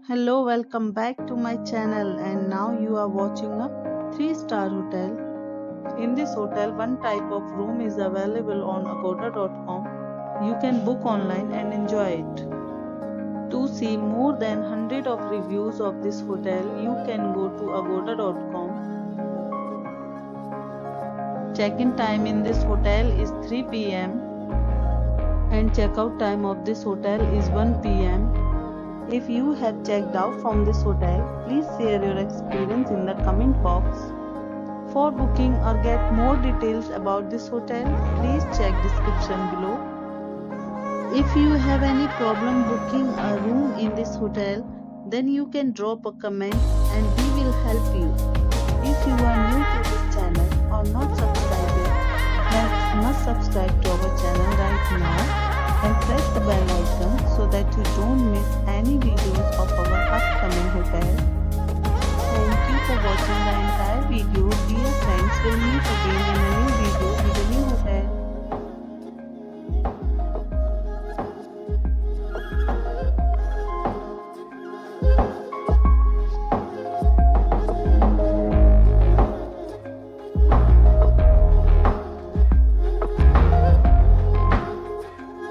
Hello, welcome back to my channel, and now you are watching a 3-star hotel. In this hotel, one type of room is available on agoda.com. You can book online and enjoy it. To see more than 100 of reviews of this hotel, you can go to agoda.com. Check-in time in this hotel is 3 p.m. and check-out time of this hotel is 1 p.m. If you have checked out from this hotel, please share your experience in the comment box. For booking or get more details about this hotel, please check description below. If you have any problem booking a room in this hotel, then you can drop a comment and we will help you. If you are new to this channel or not subscribed yet, then must subscribe to our channel right now and press the bell icon so that you don't miss any videos of our upcoming hotel. Thank you for watching the entire video.